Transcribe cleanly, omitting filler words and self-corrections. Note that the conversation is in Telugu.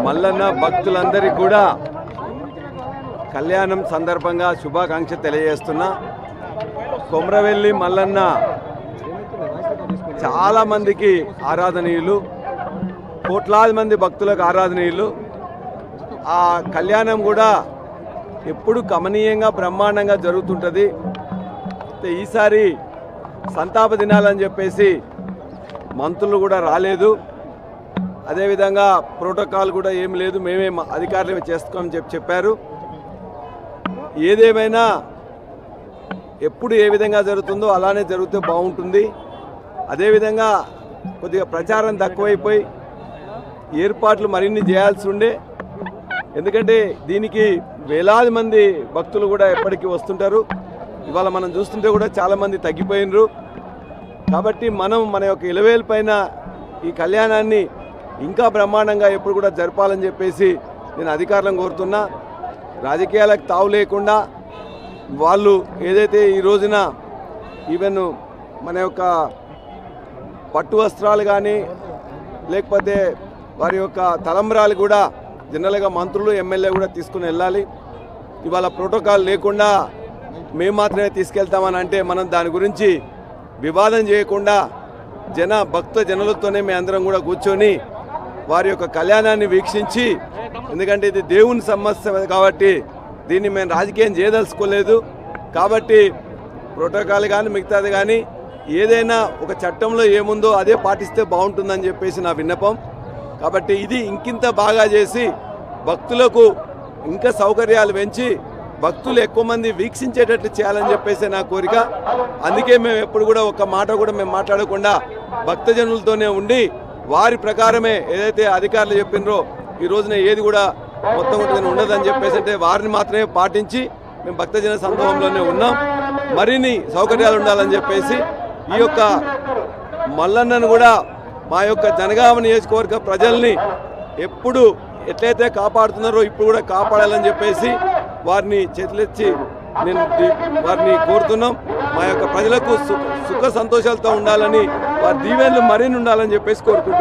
మల్లన్న భక్తులందరికీ కూడా కళ్యాణం సందర్భంగా శుభాకాంక్ష తెలియజేస్తున్నా. కొమ్రవెల్లి మల్లన్న చాలా మందికి ఆరాధనీయులు, కోట్లాది మంది భక్తులకు ఆరాధనీయులు. ఆ కళ్యాణం కూడా ఎప్పుడు కమనీయంగా బ్రహ్మాండంగా జరుగుతుంటుంది. ఈసారి సంతాప దినాలని చెప్పేసి మంత్రులు కూడా రాలేదు, అదేవిధంగా ప్రోటోకాల్ కూడా ఏం లేదు, మేమే అధికారులు చేసుకోమని చెప్పారు. ఏదేమైనా ఎప్పుడు ఏ విధంగా జరుగుతుందో అలానే జరిగితే బాగుంటుంది. అదేవిధంగా కొద్దిగా ప్రచారం తక్కువైపోయి ఏర్పాట్లు మరిన్ని చేయాల్సి ఉండే, ఎందుకంటే దీనికి వేలాది మంది భక్తులు కూడా ఎప్పటికీ వస్తుంటారు. ఇవాళ మనం చూస్తుంటే కూడా చాలామంది తగ్గిపోయినరు. కాబట్టి మనం మన యొక్క ఇలవేలు పైన ఈ కళ్యాణాన్ని ఇంకా బ్రహ్మాండంగా ఎప్పుడు కూడా జరపాలని చెప్పేసి నేను అధికారులను కోరుతున్నా. రాజకీయాలకు తావు లేకుండా వాళ్ళు ఏదైతే ఈ రోజున ఈవెన్ మన యొక్క పట్టు వస్త్రాలు కానీ లేకపోతే వారి యొక్క తలంబ్రాలు కూడా జనరల్గా మంత్రులు ఎమ్మెల్యే కూడా తీసుకుని వెళ్ళాలి. ఇవాళ ప్రోటోకాల్ లేకుండా మేము మాత్రమే తీసుకెళ్తామని అంటే మనం దాని గురించి వివాదం చేయకుండా భక్త జనులతోనే మేము అందరం కూడా కూర్చొని వారి యొక్క కళ్యాణాన్ని వీక్షించి, ఎందుకంటే ఇది దేవుని సమస్య కాబట్టి దీన్ని మేము రాజకీయం చేయదలుచుకోలేదు. కాబట్టి ప్రోటోకాల్ కానీ మిగతాది కానీ ఏదైనా ఒక చట్టంలో ఏముందో అదే పాటిస్తే బాగుంటుందని చెప్పేసి నా విన్నపం. కాబట్టి ఇది ఇంకింత బాగా చేసి భక్తులకు ఇంకా సౌకర్యాలు పెంచి భక్తులు ఎక్కువ మంది వీక్షించేటట్లు చేయాలని చెప్పేసి నా కోరిక. అందుకే మేము ఎప్పుడు కూడా ఒక మాట కూడా మేము మాట్లాడకుండా భక్తజనులతోనే ఉండి వారి ప్రకారమే ఏదైతే అధికారులు చెప్పినరో ఈ రోజున ఏది కూడా మొత్తం ఉండదని చెప్పేసి అంటే వారిని మాత్రమే పాటించి మేము భక్తజన సందర్భంలోనే ఉన్నాం. మరిన్ని సౌకర్యాలు ఉండాలని చెప్పేసి ఈ యొక్క మల్లన్నను కూడా మా యొక్క జనగామ నియోజకవర్గ ప్రజల్ని ఎప్పుడు ఎట్లయితే కాపాడుతున్నారో ఇప్పుడు కూడా కాపాడాలని చెప్పేసి వారిని చేతులెత్తి నేను వారిని కోరుతున్నాం. మా యొక్క ప్రజలకు సుఖ సంతోషాలతో ఉండాలని, వారి దీవెనలు మరిన్ని ఉండాలని చెప్పేసి కోరుకుంటున్నాం.